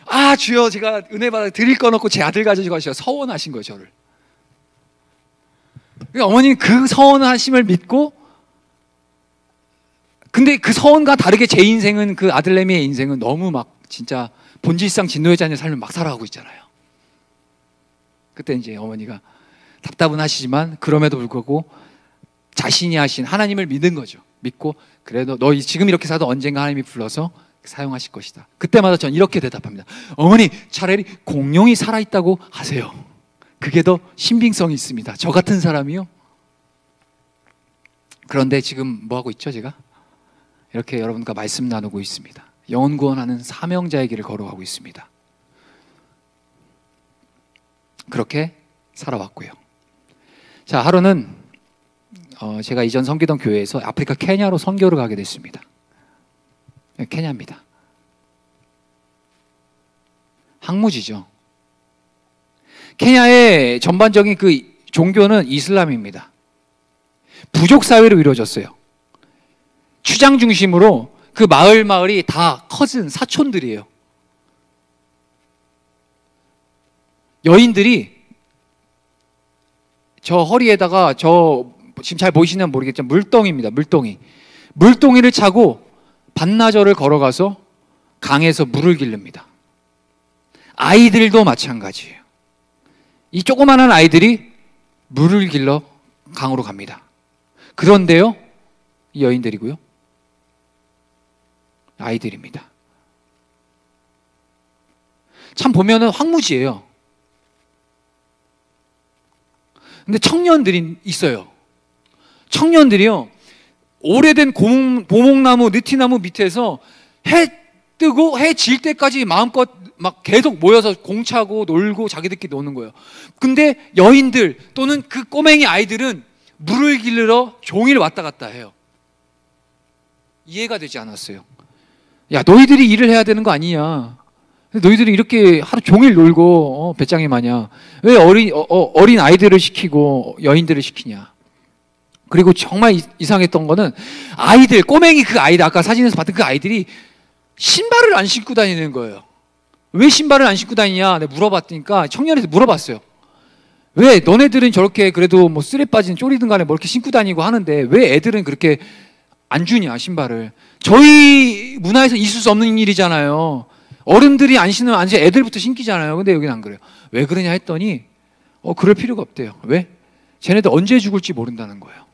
아 주여 제가 은혜 받아 드릴 거 없고 제 아들 가지고 가셔 서원하신 거예요 저를. 그러니까 어머니는 그 서원하심을 믿고 근데 그 서원과 다르게 제 인생은 그 아들내미의 인생은 너무 막 진짜 본질상 진노여자의 삶을 막 살아가고 있잖아요. 그때 이제 어머니가 답답은 하시지만 그럼에도 불구하고 자신이 하신 하나님을 믿는 거죠. 믿고 그래도 너 지금 이렇게 살아도 언젠가 하나님이 불러서 사용하실 것이다. 그때마다 전 이렇게 대답합니다. 어머니 차라리 공룡이 살아있다고 하세요. 그게 더 신빙성이 있습니다. 저 같은 사람이요. 그런데 지금 뭐하고 있죠 제가? 이렇게 여러분과 말씀 나누고 있습니다. 영혼 구원하는 사명자의 길을 걸어가고 있습니다. 그렇게 살아왔고요. 자, 하루는 제가 이전 섬기던 교회에서 아프리카 케냐로 선교를 가게 됐습니다. 케냐입니다. 항무지죠. 케냐의 전반적인 그 종교는 이슬람입니다. 부족 사회로 이루어졌어요. 추장 중심으로 그 마을이 다 커진 사촌들이에요. 여인들이 저 허리에다가 저 지금 잘 보이시면 모르겠지만 물동이입니다. 물동이를 차고 반나절을 걸어가서 강에서 물을 기릅니다. 아이들도 마찬가지예요. 이 조그마한 아이들이 물을 길러 강으로 갑니다. 그런데요, 이 여인들이고요, 아이들입니다. 참 보면은 황무지예요. 근데 청년들이 있어요. 청년들이요, 오래된 보목나무, 느티나무 밑에서 해 뜨고 해 질 때까지 마음껏 막 계속 모여서 공차고 놀고 자기들끼리 노는 거예요. 근데 여인들 또는 그 꼬맹이 아이들은 물을 길러 종일 왔다 갔다 해요. 이해가 되지 않았어요. 야, 너희들이 일을 해야 되는 거 아니냐? 너희들이 이렇게 하루 종일 놀고 배짱이 마냥 왜 어린 아이들을 시키고 여인들을 시키냐? 그리고 정말 이상했던 거는 아이들, 꼬맹이 그 아이들, 아까 사진에서 봤던 그 아이들이 신발을 안 신고 다니는 거예요. 왜 신발을 안 신고 다니냐? 내가 물어봤으니까 청년한테 물어봤어요. 왜 너네들은 저렇게 그래도 뭐 쓰레 빠진 쪼리든 간에 뭐 이렇게 신고 다니고 하는데 왜 애들은 그렇게 안 주냐 신발을? 저희 문화에서 있을 수 없는 일이잖아요. 어른들이 안 신으면 안 신으면 애들부터 신기잖아요. 근데 여기는 안 그래요. 왜 그러냐 했더니 그럴 필요가 없대요. 왜? 쟤네들 언제 죽을지 모른다는 거예요.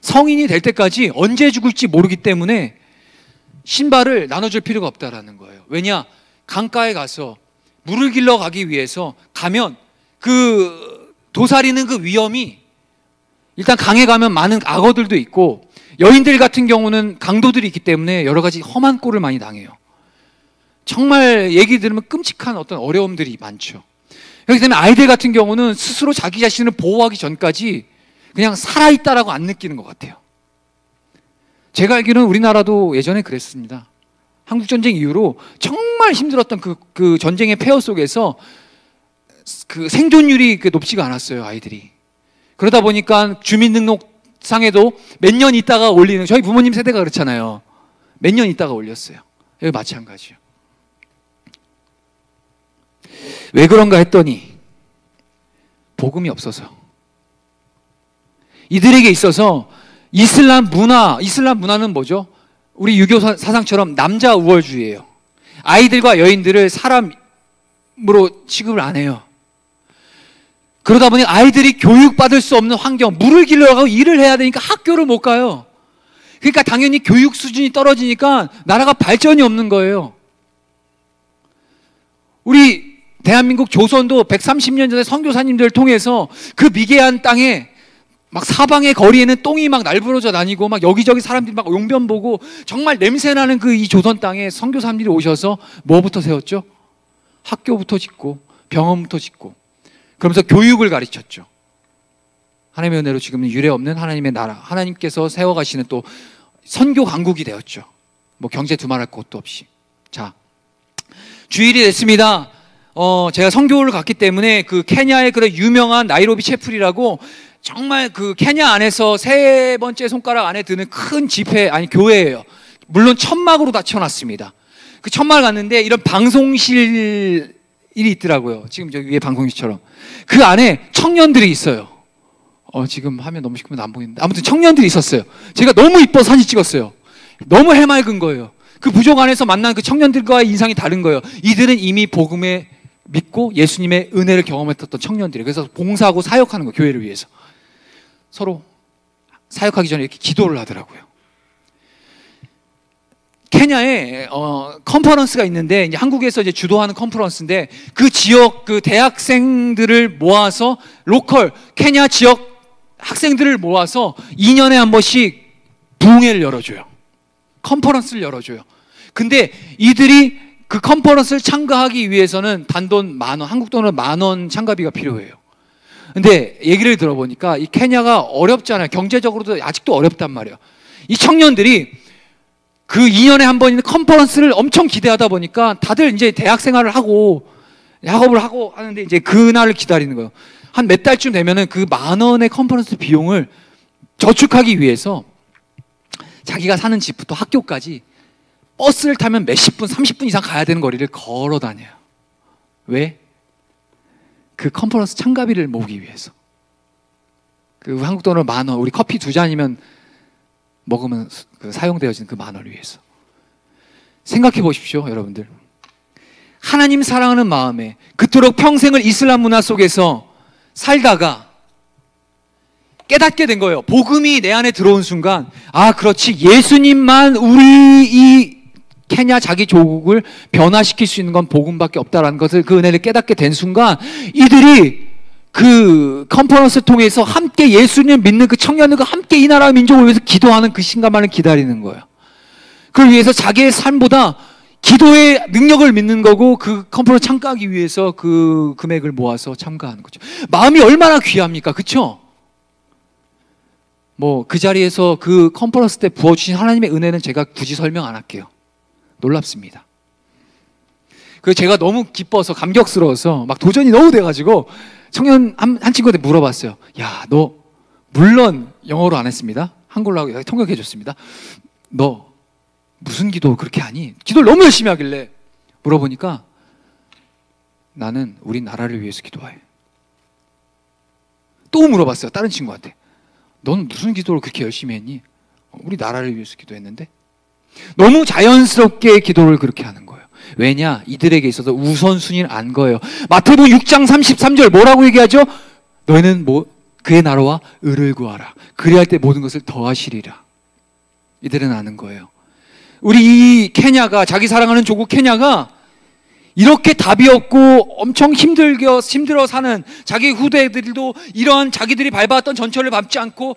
성인이 될 때까지 언제 죽을지 모르기 때문에 신발을 나눠줄 필요가 없다라는 거예요. 왜냐? 강가에 가서 물을 길러 가기 위해서 가면 그 도사리는 그 위험이, 일단 강에 가면 많은 악어들도 있고 여인들 같은 경우는 강도들이 있기 때문에 여러 가지 험한 꼴을 많이 당해요. 정말 얘기 들으면 끔찍한 어떤 어려움들이 많죠. 그렇기 때문에 아이들 같은 경우는 스스로 자기 자신을 보호하기 전까지 그냥 살아있다라고 안 느끼는 것 같아요. 제가 알기로는 우리나라도 예전에 그랬습니다. 한국전쟁 이후로 정말 힘들었던 그 전쟁의 폐허 속에서 그 생존율이 높지가 않았어요, 아이들이. 그러다 보니까 주민등록상에도 몇 년 있다가 올리는, 저희 부모님 세대가 그렇잖아요. 몇 년 있다가 올렸어요. 여기 마찬가지요. 왜 그런가 했더니 복음이 없어서. 이들에게 있어서 이슬람 문화는 뭐죠? 우리 유교 사상처럼 남자 우월주의예요. 아이들과 여인들을 사람으로 취급을 안 해요. 그러다 보니 아이들이 교육받을 수 없는 환경, 물을 길러가고 일을 해야 되니까 학교를 못 가요. 그러니까 당연히 교육 수준이 떨어지니까 나라가 발전이 없는 거예요. 우리 대한민국 조선도 130년 전에 선교사님들을 통해서 그 미개한 땅에 막 사방의 거리에는 똥이 막 날부러져 다니고 막 여기저기 사람들이 막 용변 보고 정말 냄새나는 그 이 조선 땅에 선교사님들이 오셔서 뭐부터 세웠죠? 학교부터 짓고 병원부터 짓고 그러면서 교육을 가르쳤죠. 하나님의 은혜로 지금은 유례 없는 하나님의 나라, 하나님께서 세워가시는 또 선교 강국이 되었죠. 뭐 경제 두말할 것도 없이. 자, 주일이 됐습니다. 제가 선교를 갔기 때문에 그 케냐의 그런 유명한 나이로비 채플이라고 정말 그 케냐 안에서 세 번째 손가락 안에 드는 큰 집회, 아니 교회예요. 물론 천막으로 다 쳐놨습니다. 그 천막을 갔는데 이런 방송실이 있더라고요. 지금 저기 위에 방송실처럼. 그 안에 청년들이 있어요. 지금 화면 너무 시끄러워서 안 보이는데 아무튼 청년들이 있었어요. 제가 너무 이뻐서 사진 찍었어요. 너무 해맑은 거예요. 그 부족 안에서 만난 그 청년들과의 인상이 다른 거예요. 이들은 이미 복음에 믿고 예수님의 은혜를 경험했던 청년들이에요. 그래서 봉사하고 사역하는 거예요. 교회를 위해서. 서로 사역하기 전에 이렇게 기도를 하더라고요. 케냐에 컨퍼런스가 있는데 이제 한국에서 이제 주도하는 컨퍼런스인데 그 지역 그 대학생들을 모아서 로컬 케냐 지역 학생들을 모아서 2년에 한 번씩 부흥회를 열어줘요. 컨퍼런스를 열어줘요. 근데 이들이 그 컨퍼런스를 참가하기 위해서는 단돈 10,000원, 한국 돈으로 10,000원 참가비가 필요해요. 근데 얘기를 들어보니까 이 케냐가 어렵잖아요. 경제적으로도 아직도 어렵단 말이에요. 이 청년들이 그 2년에 한 번 있는 컨퍼런스를 엄청 기대하다 보니까 다들 이제 대학 생활을 하고 학업을 하고 하는데 이제 그날을 기다리는 거예요. 한 몇 달쯤 되면은 그 10,000원의 컨퍼런스 비용을 저축하기 위해서 자기가 사는 집부터 학교까지 버스를 타면 몇십 분, 30분 이상 가야 되는 거리를 걸어 다녀요. 왜? 그 컨퍼런스 참가비를 모으기 위해서. 그 한국 돈으로 10,000원, 우리 커피 2잔이면 먹으면 그 사용되어진 그 10,000원을 위해서. 생각해 보십시오, 여러분들. 하나님 사랑하는 마음에 그토록 평생을 이슬람 문화 속에서 살다가 깨닫게 된 거예요. 복음이 내 안에 들어온 순간, 아, 그렇지. 예수님만 우리 이 케냐 자기 조국을 변화시킬 수 있는 건 복음밖에 없다라는 것을 그 은혜를 깨닫게 된 순간 이들이 그 컨퍼런스를 통해서 함께 예수님을 믿는 그 청년들과 함께 이 나라 민족을 위해서 기도하는 그 순간만을 기다리는 거예요. 그걸 위해서 자기의 삶보다 기도의 능력을 믿는 거고 그 컨퍼런스 참가하기 위해서 그 금액을 모아서 참가하는 거죠. 마음이 얼마나 귀합니까? 그렇죠? 뭐 그 자리에서 그 컨퍼런스 때 부어주신 하나님의 은혜는 제가 굳이 설명 안 할게요. 놀랍습니다. 그 제가 너무 기뻐서 감격스러워서 막 도전이 너무 돼가지고 청년 한 친구한테 물어봤어요. 야, 너 물론 영어로 안 했습니다. 한글로 하고 통역해 줬습니다. 너 무슨 기도 그렇게 하니? 기도를 너무 열심히 하길래 물어보니까 나는 우리 나라를 위해서 기도해. 또 물어봤어요. 다른 친구한테. 너는 무슨 기도를 그렇게 열심히 했니? 우리 나라를 위해서 기도했는데. 너무 자연스럽게 기도를 그렇게 하는 거예요. 왜냐? 이들에게 있어서 우선순위를 안 거예요. 마태복음 6장 33절 뭐라고 얘기하죠? 너희는 그의 나라와 의를 구하라. 그리할 때 모든 것을 더하시리라. 이들은 아는 거예요. 우리 이 케냐가, 자기 사랑하는 조국 케냐가 이렇게 답이 없고 엄청 힘들어 사는 자기 후대들도 이러한 자기들이 밟아왔던 전철을 밟지 않고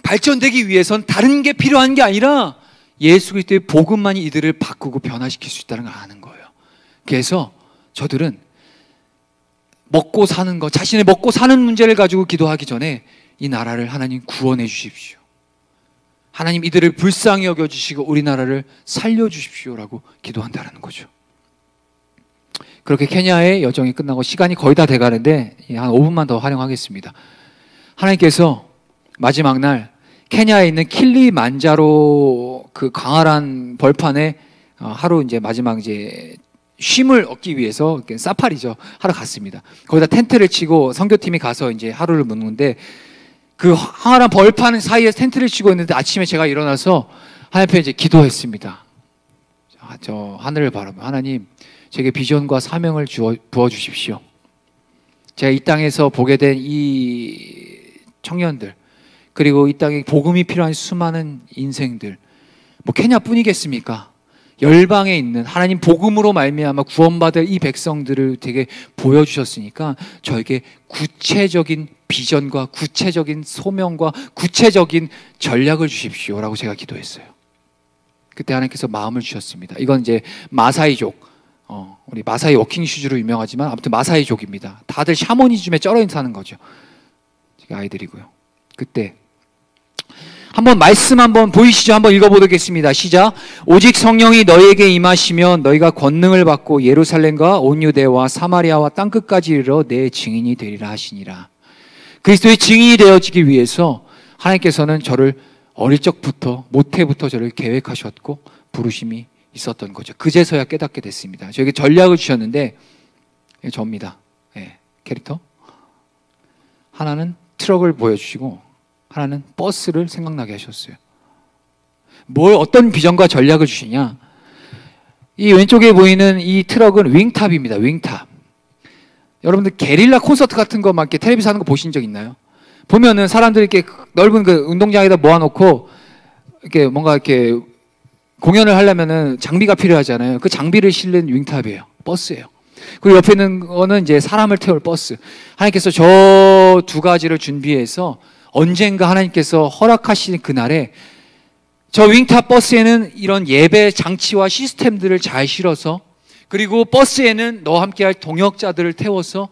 발전되기 위해선 다른 게 필요한 게 아니라 예수 그리스도의 복음만이 이들을 바꾸고 변화시킬 수 있다는 걸 아는 거예요. 그래서 저들은 먹고 사는 것, 자신의 먹고 사는 문제를 가지고 기도하기 전에 이 나라를 하나님 구원해 주십시오. 하나님 이들을 불쌍히 여겨주시고 우리나라를 살려주십시오라고 기도한다는 거죠. 그렇게 케냐의 여정이 끝나고 시간이 거의 다 돼가는데 한 5분만 더 활용하겠습니다. 하나님께서 마지막 날 케냐에 있는 킬리만자로 그 광활한 벌판에 하루 이제 마지막 이제 쉼을 얻기 위해서 사파리죠 하러 갔습니다. 거기다 텐트를 치고 선교팀이 가서 이제 하루를 묵는데 그 광활한 벌판 사이에 텐트를 치고 있는데 아침에 제가 일어나서 하나님 앞에 이제 기도했습니다. 저 하늘을 바라며 하나님 제게 비전과 사명을 부어주십시오. 제가 이 땅에서 보게 된 이 청년들 그리고 이 땅에 복음이 필요한 수많은 인생들 뭐 케냐뿐이겠습니까? 열방에 있는 하나님 복음으로 말미암아 구원받을 이 백성들을 되게 보여주셨으니까 저에게 구체적인 비전과 구체적인 소명과 구체적인 전략을 주십시오라고 제가 기도했어요. 그때 하나님께서 마음을 주셨습니다. 이건 이제 마사이족, 우리 마사이 워킹슈즈로 유명하지만 아무튼 마사이족입니다. 다들 샤머니즘에 쩔어 사는 거죠. 제가 아이들이고요. 그때 한번 말씀 한번 보이시죠? 한번 읽어보겠습니다. 시작. 오직 성령이 너희에게 임하시면 너희가 권능을 받고 예루살렘과 온 유대와 사마리아와 땅끝까지 이르러 내 증인이 되리라 하시니라. 그리스도의 증인이 되어지기 위해서 하나님께서는 저를 어릴 적부터 모태부터 저를 계획하셨고 부르심이 있었던 거죠. 그제서야 깨닫게 됐습니다. 저에게 전략을 주셨는데 저입니다. 네, 캐릭터. 하나는 트럭을 보여주시고 하나는 버스를 생각나게 하셨어요. 어떤 비전과 전략을 주시냐? 이 왼쪽에 보이는 이 트럭은 윙탑입니다. 윙탑. 여러분들 게릴라 콘서트 같은 거 막 이렇게 텔레비전 하는 거 보신 적 있나요? 보면은 사람들이 이렇게 넓은 그 운동장에다 모아놓고 이렇게 뭔가 이렇게 공연을 하려면은 장비가 필요하잖아요. 그 장비를 실는 윙탑이에요. 버스예요. 그리고 옆에 있는 거는 이제 사람을 태울 버스. 하나님께서 저 두 가지를 준비해서 언젠가 하나님께서 허락하신 그날에 저 윙탑 버스에는 이런 예배 장치와 시스템들을 잘 실어서 그리고 버스에는 너와 함께할 동역자들을 태워서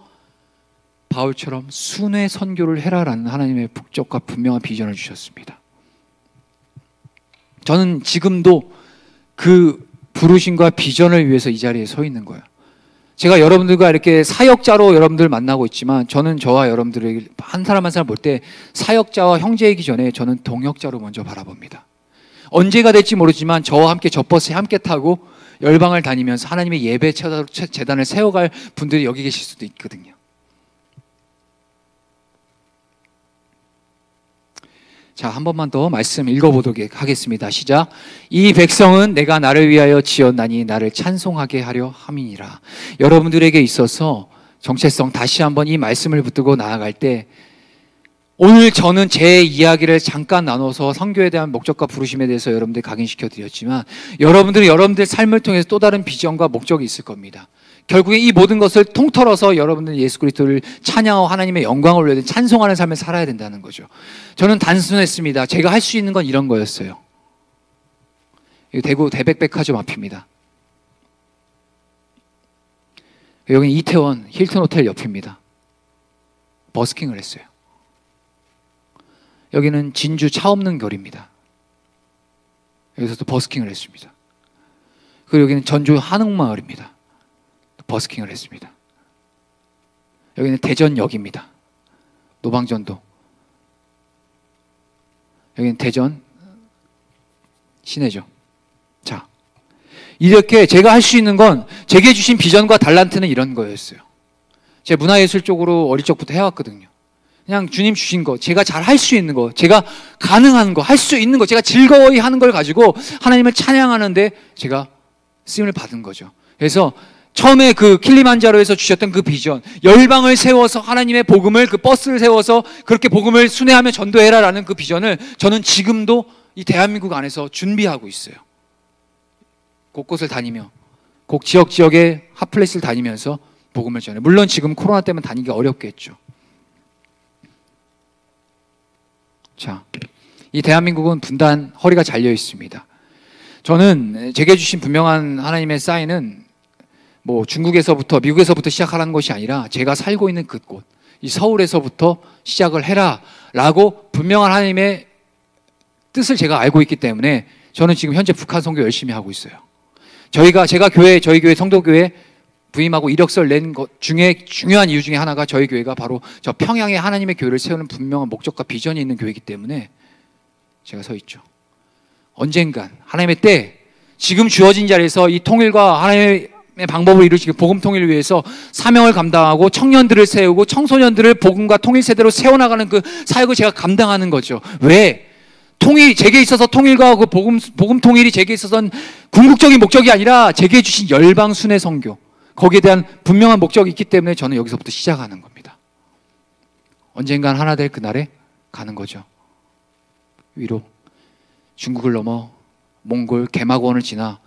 바울처럼 순회 선교를 해라라는 하나님의 북적과 분명한 비전을 주셨습니다. 저는 지금도 그 부르심과 비전을 위해서 이 자리에 서 있는 거예요. 제가 여러분들과 이렇게 사역자로 여러분들 만나고 있지만 저는 저와 여러분들을 한 사람 한 사람 볼 때 사역자와 형제이기 전에 저는 동역자로 먼저 바라봅니다. 언제가 될지 모르지만 저와 함께 저 버스에 함께 타고 열방을 다니면서 하나님의 예배 재단을 세워갈 분들이 여기 계실 수도 있거든요. 자, 한 번만 더 말씀 읽어보도록 하겠습니다. 시작. 이 백성은 내가 나를 위하여 지었나니 나를 찬송하게 하려 함이니라. 여러분들에게 있어서 정체성 다시 한번 이 말씀을 붙들고 나아갈 때 오늘 저는 제 이야기를 잠깐 나눠서 선교에 대한 목적과 부르심에 대해서 여러분들 각인시켜 드렸지만 여러분들은 여러분들 삶을 통해서 또 다른 비전과 목적이 있을 겁니다. 결국에 이 모든 것을 통틀어서 여러분들은 예수 그리스도를 찬양하고 하나님의 영광을 올려야 되는 찬송하는 삶을 살아야 된다는 거죠. 저는 단순했습니다. 제가 할 수 있는 건 이런 거였어요. 대구 대백백화점 앞입니다. 여기는 이태원 힐튼 호텔 옆입니다. 버스킹을 했어요. 여기는 진주 차 없는 거리입니다. 여기서도 버스킹을 했습니다. 그리고 여기는 전주 한옥마을입니다. 버스킹을 했습니다. 여기는 대전역입니다. 노방전도. 여기는 대전 시내죠. 자, 이렇게 제가 할 수 있는 건 제게 주신 비전과 달란트는 이런 거였어요. 제가 문화예술 쪽으로 어릴 적부터 해왔거든요. 그냥 주님 주신 거, 제가 잘 할 수 있는 거, 제가 가능한 거, 할 수 있는 거, 제가 즐거워이 하는 걸 가지고 하나님을 찬양하는데 제가 쓰임을 받은 거죠. 그래서 처음에 그 킬리만자로에서 주셨던 그 비전, 열방을 세워서 하나님의 복음을, 그 버스를 세워서 그렇게 복음을 순회하며 전도해라라는 그 비전을 저는 지금도 이 대한민국 안에서 준비하고 있어요. 곳곳을 다니며 각 지역의 핫플레이스를 다니면서 복음을 전해. 물론 지금 코로나 때문에 다니기가 어렵겠죠. 자, 이 대한민국은 분단 허리가 잘려 있습니다. 저는 제게 주신 분명한 하나님의 사인은 뭐 중국에서부터 미국에서부터 시작하라는 것이 아니라 제가 살고 있는 그곳, 이 서울에서부터 시작을 해라 라고 분명한 하나님의 뜻을 제가 알고 있기 때문에 저는 지금 현재 북한 선교 열심히 하고 있어요. 저희 교회 성도교회 부임하고 이력서를 낸 것 중에 중요한 이유 중에 하나가 저희 교회가 바로 저 평양에 하나님의 교회를 세우는 분명한 목적과 비전이 있는 교회이기 때문에 제가 서 있죠. 언젠간 하나님의 때, 지금 주어진 자리에서 이 통일과 하나님의 방법을 이루시기, 복음 통일을 위해서 사명을 감당하고 청년들을 세우고 청소년들을 복음과 통일 세대로 세워나가는 그 사역을 제가 감당하는 거죠. 왜? 제게 있어서 통일과 그 복음 통일이 제게 있어서는 궁극적인 목적이 아니라 제게 주신 열방 순회 선교, 거기에 대한 분명한 목적이 있기 때문에 저는 여기서부터 시작하는 겁니다. 언젠간 하나 될 그날에 가는 거죠. 위로 중국을 넘어 몽골 개마고원을 지나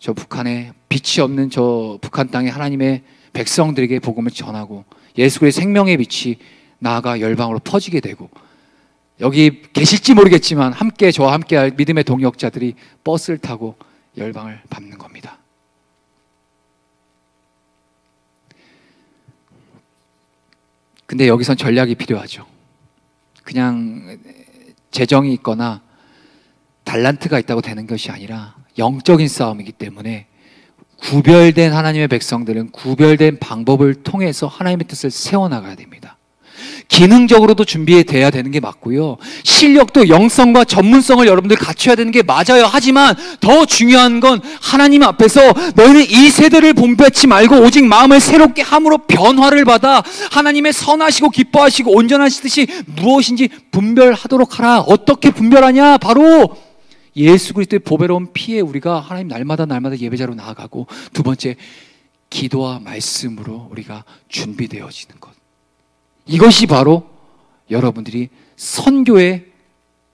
저 북한에 빛이 없는 저 북한 땅에 하나님의 백성들에게 복음을 전하고 예수 그리스도의 생명의 빛이 나아가 열방으로 퍼지게 되고, 여기 계실지 모르겠지만 함께 저와 함께할 믿음의 동역자들이 버스를 타고 열방을 밟는 겁니다. 근데 여기선 전략이 필요하죠. 그냥 재정이 있거나 달란트가 있다고 되는 것이 아니라 영적인 싸움이기 때문에 구별된 하나님의 백성들은 구별된 방법을 통해서 하나님의 뜻을 세워나가야 됩니다. 기능적으로도 준비돼야 되는 게 맞고요, 실력도 영성과 전문성을 여러분들 갖춰야 되는 게 맞아요. 하지만 더 중요한 건 하나님 앞에서 너희는 이 세대를 본받지 말고 오직 마음을 새롭게 함으로 변화를 받아 하나님의 선하시고 기뻐하시고 온전하시듯이 무엇인지 분별하도록 하라. 어떻게 분별하냐? 바로 예수 그리스도의 보배로운 피에 우리가 하나님 날마다 예배자로 나아가고, 두 번째 기도와 말씀으로 우리가 준비되어지는 것. 이것이 바로 여러분들이 선교의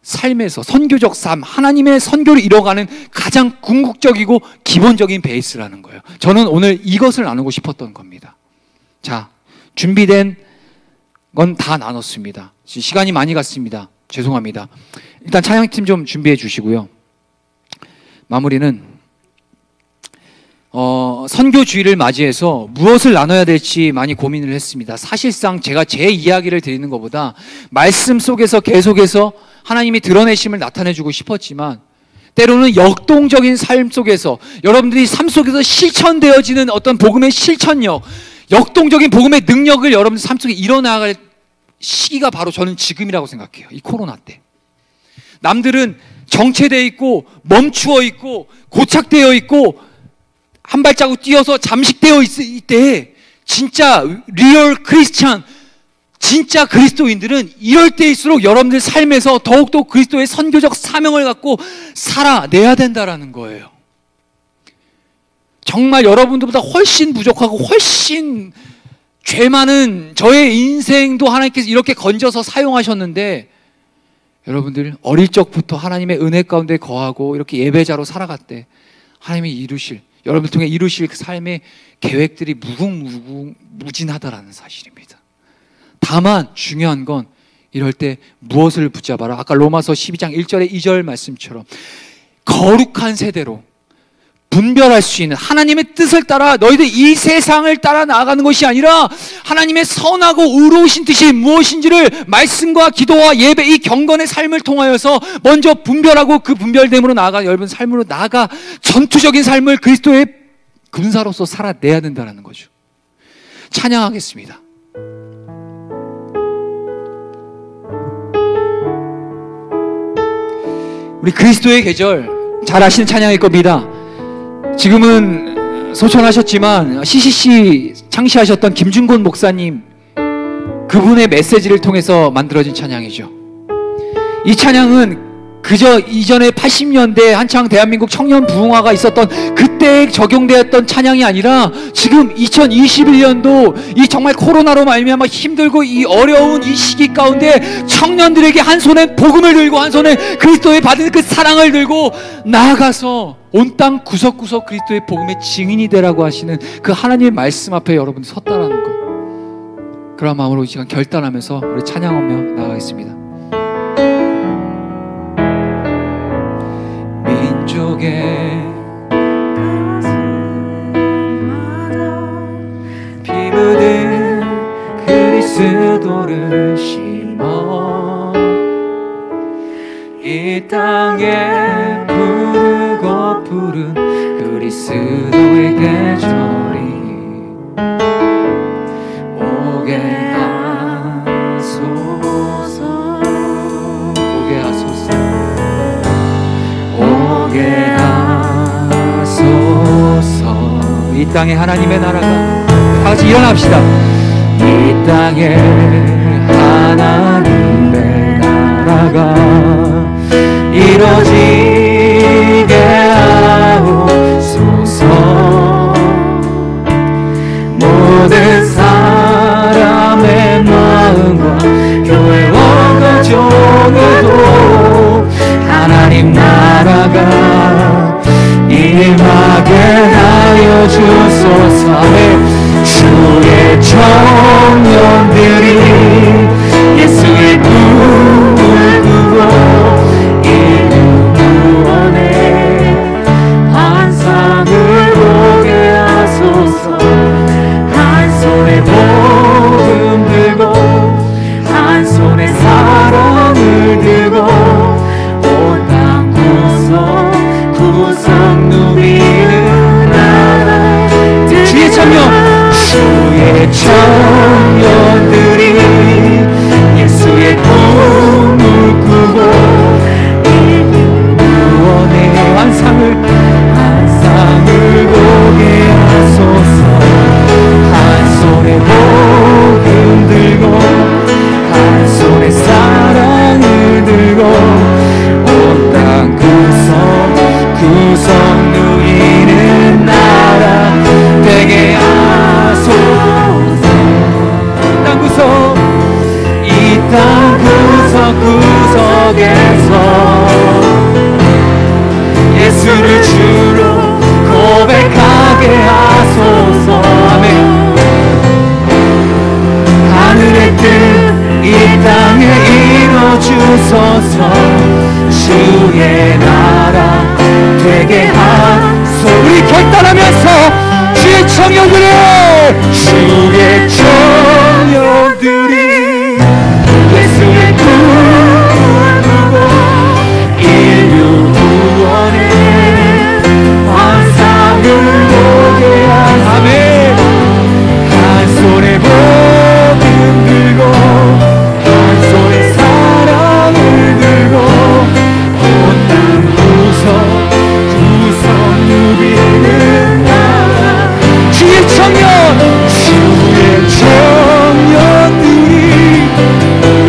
삶에서 선교적 삶, 하나님의 선교를 이뤄가는 가장 궁극적이고 기본적인 베이스라는 거예요. 저는 오늘 이것을 나누고 싶었던 겁니다. 자, 준비된 건 다 나눴습니다. 시간이 많이 갔습니다. 죄송합니다. 일단 찬양팀 좀 준비해 주시고요. 마무리는 선교주의를 맞이해서 무엇을 나눠야 될지 많이 고민을 했습니다. 사실상 제가 제 이야기를 드리는 것보다 말씀 속에서 계속해서 하나님이 드러내심을 나타내주고 싶었지만, 때로는 역동적인 삶 속에서 여러분들이 삶 속에서 실천되어지는 어떤 복음의 실천력, 역동적인 복음의 능력을 여러분들 삶 속에 일어나갈 시기가 바로 저는 지금이라고 생각해요. 이 코로나 때. 남들은 정체되어 있고 멈추어 있고 고착되어 있고 한 발자국 뛰어서 잠식되어 있을 때, 진짜 리얼 크리스찬, 진짜 그리스도인들은 이럴 때일수록 여러분들 삶에서 더욱더 그리스도의 선교적 사명을 갖고 살아내야 된다라는 거예요. 정말 여러분들보다 훨씬 부족하고 훨씬 죄 많은 저의 인생도 하나님께서 이렇게 건져서 사용하셨는데, 여러분들 어릴 적부터 하나님의 은혜 가운데 거하고 이렇게 예배자로 살아갔대 하나님이 이루실, 여러분들 통해 이루실 그 삶의 계획들이 무궁무진하다라는 사실입니다. 다만 중요한 건 이럴 때 무엇을 붙잡아라. 아까 로마서 12장 1절의 2절 말씀처럼 거룩한 세대로 분별할 수 있는 하나님의 뜻을 따라 너희들 이 세상을 따라 나아가는 것이 아니라 하나님의 선하고 의로우신 뜻이 무엇인지를 말씀과 기도와 예배, 이 경건의 삶을 통하여서 먼저 분별하고 그 분별됨으로 나아가 여러분 삶으로 나아가 전투적인 삶을 그리스도의 군사로서 살아내야 된다는 거죠. 찬양하겠습니다. 우리 그리스도의 계절 잘 아시는 찬양일 겁니다. 지금은 소천하셨지만 CCC 창시하셨던 김준곤 목사님, 그분의 메시지를 통해서 만들어진 찬양이죠. 이 찬양은 그저 이전에 80년대 한창 대한민국 청년 부흥화가 있었던 그때 적용되었던 찬양이 아니라 지금 2021년도 이 정말 코로나로 말미암아 힘들고 이 어려운 이 시기 가운데 청년들에게 한 손에 복음을 들고 한 손에 그리스도의 받은 그 사랑을 들고 나아가서 온 땅 구석구석 그리스도의 복음의 증인이 되라고 하시는 그 하나님의 말씀 앞에 여러분들 섰다라는 것, 그런 마음으로 이 시간 결단하면서 우리 찬양하며 나아가겠습니다. 민족의 피 묻은 그리스도를 심어 이 땅에 부르고 푸른 그리스도의 계절이 오게 하소서, 오게 하소서, 오게 하소서. 이 땅에 하나님의 나라가, 다 같이 일어납시다. 이 땅에 하나님의 나라가 이루어지게 하옵소서. 모든 사람의 마음과 교회와 가정에도 하나님 나라가 임하게 주소서. 주의 청년들이 예수의 꿈을 꾸고 이룬 구원의 환상을 보게 하소서. 한 손에 복음 들고 한 손에 사랑을 들고 온 땅 구석 누비는 나라. 주의 청년, 주의 청년들이 예수의 꿈을 꾸고 구원의 환상을 보게 하소서. 한 손에 복음 들고 한 손에 사랑을 들고 온 땅 구석 누이는 나라 되게 하소서. 땅 구석, 이 땅 구석구석에서 예수를 주로 고백하게 하소서. 아멘. 하늘의 뜻 이 땅에 이뤄주소서. 주의 나라 되게 하소서. 우리 결단하면서 주의 청년들이 예수의 꿈을 꾸고 인류 구원의 환상을 보게 하소서. 아멘. 한 손에 복음 들고 한 손에 사랑을 들고 온 땅 구석 누비는 나라. 주의 청년들이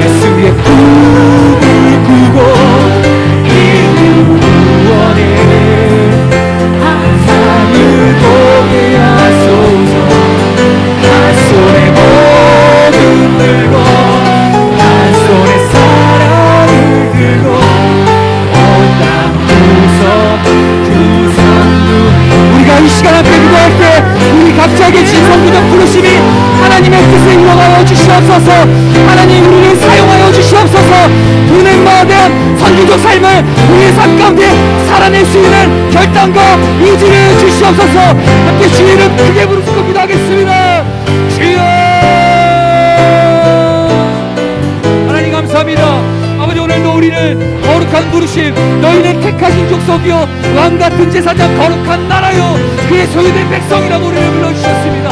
예수의 꿈을 꾸고 인류 구원의 환상을 보게 하소서. 한 손에 복음 들고 한 손에 사랑을 들고 온 땅 구석 우리가 이 시간 앞에 기도할 때 우리 각자에게 진 선구적 부르심이 하나님의 뜻에 이뤄가여 주시옵소서. 하나님 우리를 사용하여 주시옵소서. 분행마다 선교적 삶을 우리의 삶 가운데 살아낼 수 있는 결단과 의지를 주시옵소서. 함께 주의 이름 크게 부르시고 기도하겠습니다. 주여. 하나님 감사합니다. 아버지, 오늘도 우리는 거룩한 부르심, 너희는 택하신 족속이요 왕같은 제사장 거룩한 나라요 그의 소유된 백성이라고 우리를 불러주셨습니다.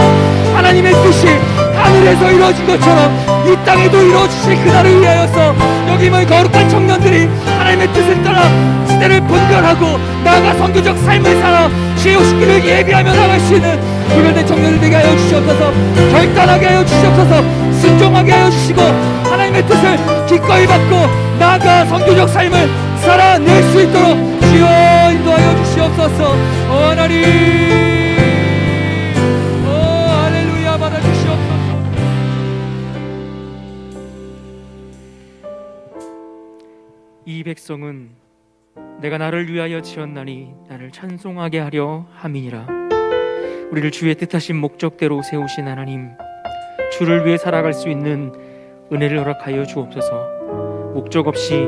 하나님의 뜻이 하늘에서 이루어진 것처럼 이 땅에도 이루어지실 그날을 위하여서 여기 모인 거룩한 청년들이 하나님의 뜻을 따라 시대를 분별하고 나아가 선교적 삶을 살아 주의 오시기를 예비하며 나갈 수 있는 구별된 청년들 되게 하여 주시옵소서. 결단하게 하여 주시옵소서. 순종하게 하여 주시고 하나님의 뜻을 기꺼이 받고 나아가 선교적 삶을 살아낼 수 있도록 주여 인도하여 주시옵소서. 하나님, 할렐루야, 받아주시옵소서. 이 백성은 내가 나를 위하여 지었나니 나를 찬송하게 하려 함이니라. 우리를 주의 뜻하신 목적대로 세우신 하나님, 주를 위해 살아갈 수 있는 은혜를 허락하여 주옵소서. 목적 없이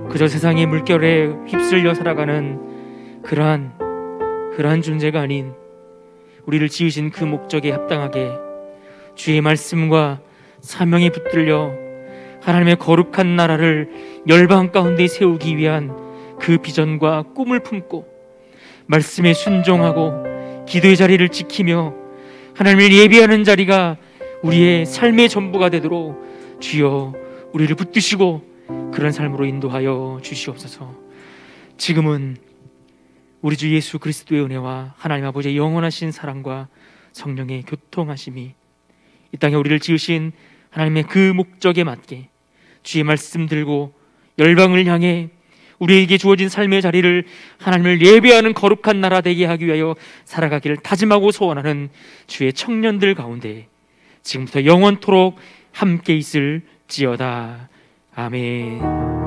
그저 세상의 물결에 휩쓸려 살아가는 그러한 존재가 아닌 우리를 지으신 그 목적에 합당하게 주의 말씀과 사명에 붙들려 하나님의 거룩한 나라를 열방 가운데 세우기 위한 그 비전과 꿈을 품고 말씀에 순종하고 기도의 자리를 지키며 하나님을 예비하는 자리가 우리의 삶의 전부가 되도록 주여 우리를 붙드시고 그런 삶으로 인도하여 주시옵소서. 지금은 우리 주 예수 그리스도의 은혜와 하나님 아버지의 영원하신 사랑과 성령의 교통하심이 이 땅에 우리를 지으신 하나님의 그 목적에 맞게 주의 말씀 들고 열방을 향해 우리에게 주어진 삶의 자리를 하나님을 예배하는 거룩한 나라 되게 하기 위하여 살아가기를 다짐하고 소원하는 주의 청년들 가운데 지금부터 영원토록 함께 있을지어다. 아멘.